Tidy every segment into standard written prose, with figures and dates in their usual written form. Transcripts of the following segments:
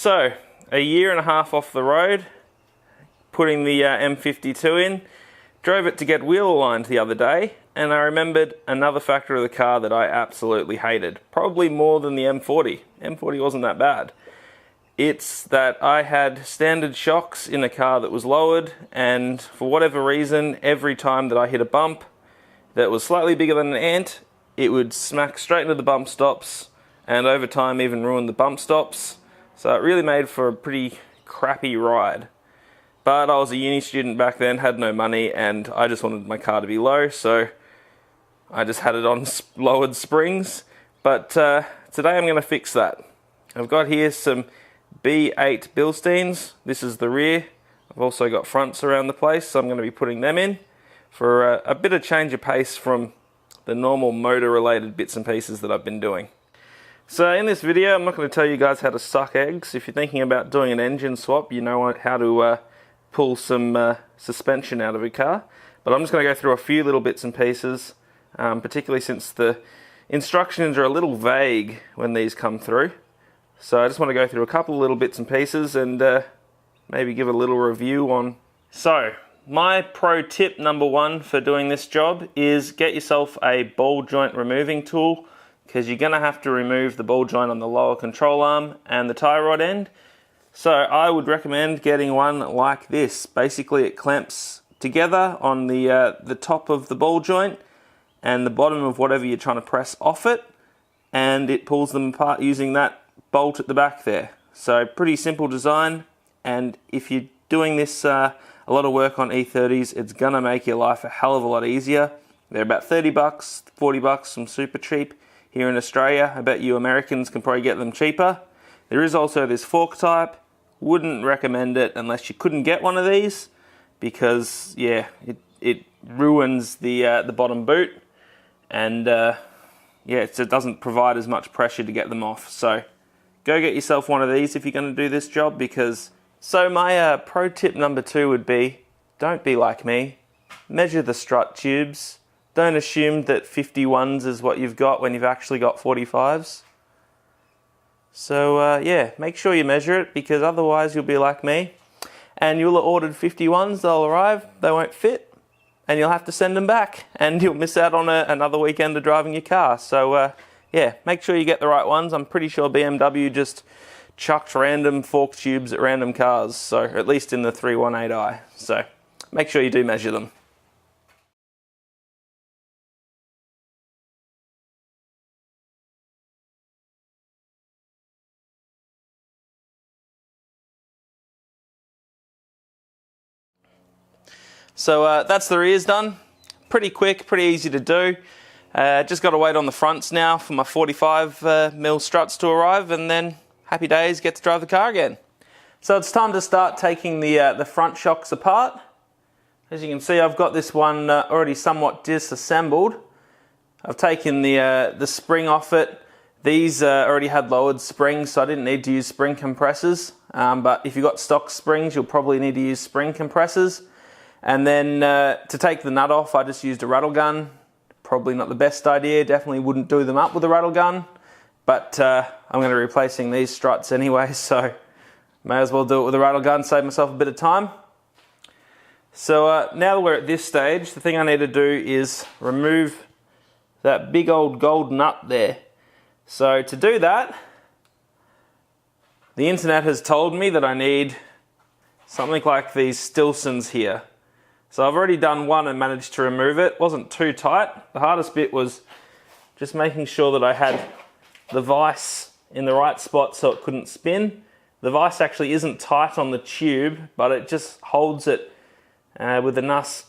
So, a year and a half off the road, putting the M52 in, drove it to get wheel aligned the other day, and I remembered another factor of the car that I absolutely hated, probably more than the M40. M40 wasn't that bad. It's that I had standard shocks in a car that was lowered, and for whatever reason, every time that I hit a bump that was slightly bigger than an ant, it would smack straight into the bump stops, and over time even ruin the bump stops. So it really made for a pretty crappy ride. But I was a uni student back then, had no money, and I just wanted my car to be low, so I just had it on lowered springs. But today I'm going to fix that. I've got here some B8 Bilsteins. This is the rear. I've also got fronts around the place, so I'm going to be putting them in for a bit of change of pace from the normal motor related bits and pieces that I've been doing. So in this video I'm not going to tell you guys how to suck eggs. If you're thinking about doing an engine swap, you know how to pull some suspension out of a car. But I'm just going to go through a few little bits and pieces, particularly since the instructions are a little vague when these come through. So I just want to go through a couple of little bits and pieces and maybe give a little review on. So my pro tip number one for doing this job is get yourself a ball joint removing tool, because you're going to have to remove the ball joint on the lower control arm and the tie rod end. So I would recommend getting one like this. Basically it clamps together on the top of the ball joint and the bottom of whatever you're trying to press off it, and it pulls them apart using that bolt at the back there. So pretty simple design, and if you're doing this a lot of work on E30s, it's going to make your life a hell of a lot easier. They're about 30 bucks, 40 bucks from super cheap. Here in Australia, I bet you Americans can probably get them cheaper. There is also this fork type. Wouldn't recommend it unless you couldn't get one of these, because yeah, it ruins the bottom boot, and yeah, it doesn't provide as much pressure to get them off. So go get yourself one of these if you're going to do this job. Because so my pro tip number two would be, don't be like me. Measure the strut tubes. Don't assume that 51s is what you've got when you've actually got 45s. So yeah, make sure you measure it, because otherwise you'll be like me and you'll have ordered 51s, they'll arrive, they won't fit, and you'll have to send them back, and you'll miss out on another weekend of driving your car. So yeah, make sure you get the right ones. I'm pretty sure BMW just chucked random fork tubes at random cars, so at least in the 318i. So make sure you do measure them. So that's the rears done. Pretty quick, pretty easy to do. Just got to wait on the fronts now for my 45mm struts to arrive, and then happy days, get to drive the car again. So it's time to start taking the front shocks apart. As you can see, I've got this one already somewhat disassembled. I've taken the spring off it. These already had lowered springs, so I didn't need to use spring compressors. But if you've got stock springs, you'll probably need to use spring compressors. And then to take the nut off, I just used a rattle gun. Probably not the best idea, definitely wouldn't do them up with a rattle gun. But I'm going to be replacing these struts anyway, so may as well do it with a rattle gun, save myself a bit of time. So now that we're at this stage, the thing I need to do is remove that big old gold nut there. So to do that, the internet has told me that I need something like these Stilsons here. So I've already done one and managed to remove it. It wasn't too tight. The hardest bit was just making sure that I had the vise in the right spot so it couldn't spin. The vise actually isn't tight on the tube, but it just holds it with the nuts.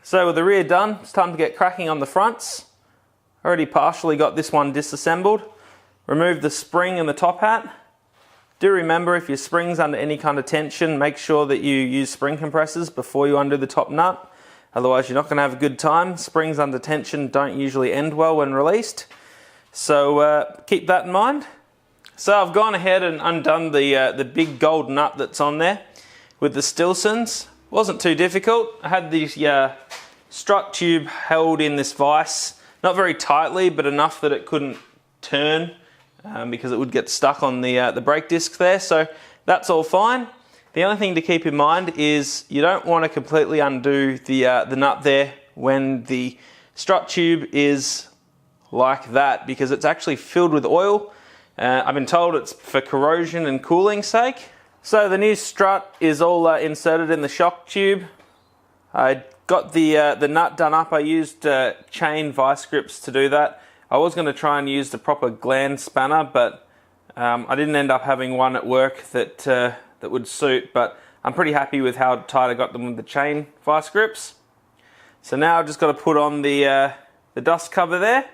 So with the rear done, it's time to get cracking on the fronts. Already partially got this one disassembled. Remove the spring and the top hat. Do remember, if your spring's under any kind of tension, make sure that you use spring compressors before you undo the top nut. Otherwise you're not going to have a good time. Springs under tension don't usually end well when released. So keep that in mind. So I've gone ahead and undone the big gold nut that's on there with the Stilsons. Wasn't too difficult. I had the strut tube held in this vise, not very tightly, but enough that it couldn't turn because it would get stuck on the brake disc there. So that's all fine. The only thing to keep in mind is you don't want to completely undo the nut there when the strut tube is like that, because it's actually filled with oil. I've been told it's for corrosion and cooling sake. So the new strut is all inserted in the shock tube. I got the nut done up. I used chain vice grips to do that. I was going to try and use the proper gland spanner, but I didn't end up having one at work that would suit, but I'm pretty happy with how tight I got them with the chain vice grips. So now I've just got to put on the dust cover there,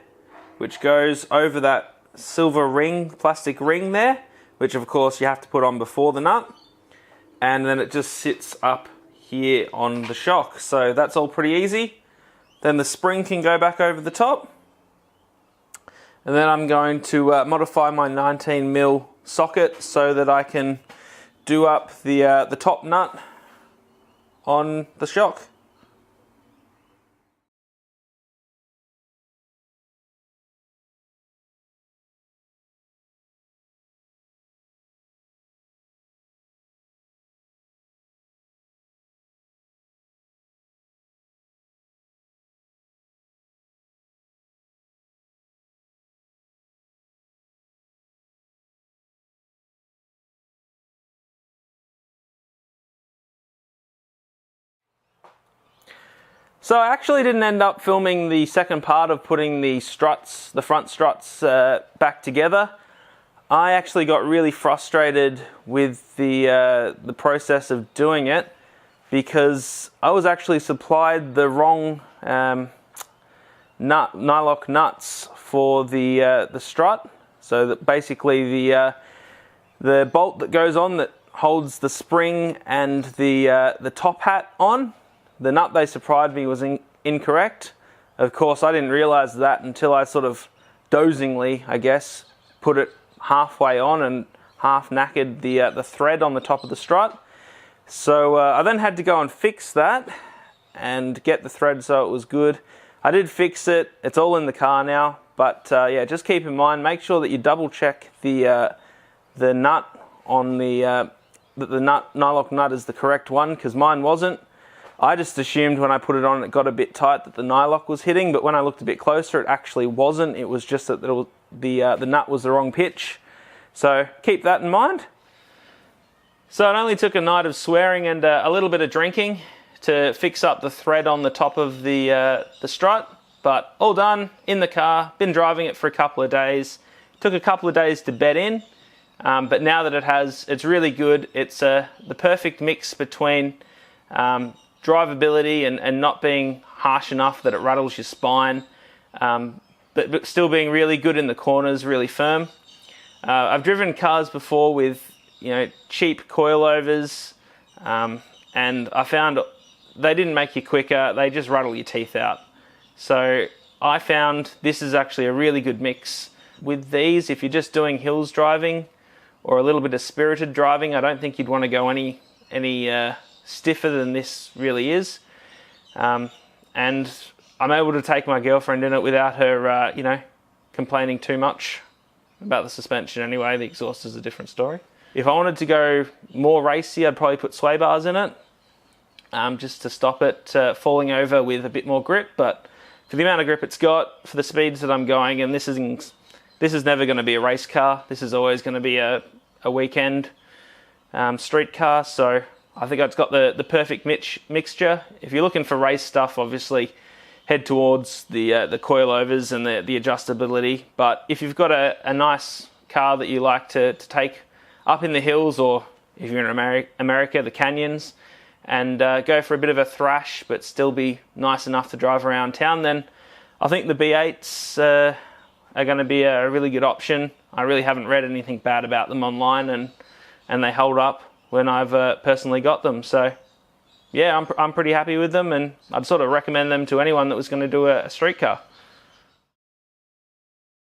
which goes over that silver ring, plastic ring there, which of course you have to put on before the nut, and then it just sits up here on the shock. So that's all pretty easy. Then the spring can go back over the top. And then I'm going to modify my 19mm socket so that I can do up the top nut on the shock. So I actually didn't end up filming the second part of putting the struts, the front struts back together. I actually got really frustrated with the process of doing it, because I was actually supplied the wrong nylock nuts for the strut. So that basically the bolt that goes on that holds the spring and the top hat on, the nut they supplied me was incorrect. Of course, I didn't realize that until I sort of dozingly, I guess, put it halfway on and half knackered the thread on the top of the strut. So I then had to go and fix that and get the thread so it was good. I did fix it. It's all in the car now. But yeah, just keep in mind, make sure that you double check the nut on that the nylock nut is the correct one, because mine wasn't. I just assumed when I put it on it got a bit tight that the nylock was hitting, but when I looked a bit closer it actually wasn't. It was just that the nut was the wrong pitch. So keep that in mind. So it only took a night of swearing and a little bit of drinking to fix up the thread on the top of the strut, but all done in the car. Been driving it for a couple of days. Took a couple of days to bed in, but now that it's really good. It's the perfect mix between drivability and not being harsh enough that it rattles your spine, but still being really good in the corners, really firm. I've driven cars before with cheap coilovers, and I found they didn't make you quicker, they just rattle your teeth out. So I found this is actually a really good mix. With these, if you're just doing hills driving or a little bit of spirited driving, I don't think you'd want to go any stiffer than this really is. And I'm able to take my girlfriend in it without her, complaining too much about the suspension anyway. The exhaust is a different story. If I wanted to go more racy, I'd probably put sway bars in it, just to stop it falling over with a bit more grip. But for the amount of grip it's got, for the speeds that I'm going, and this is never going to be a race car. This is always going to be a weekend street car. So I think it's got the perfect mixture. If you're looking for race stuff, obviously head towards the coilovers and the adjustability. But if you've got a nice car that you like to take up in the hills, or if you're in America, the canyons, and go for a bit of a thrash but still be nice enough to drive around town, then I think the B8s are going to be a really good option. I really haven't read anything bad about them online, and they hold up when I've personally got them. So yeah, I'm pretty happy with them, and I'd sort of recommend them to anyone that was going to do a street car.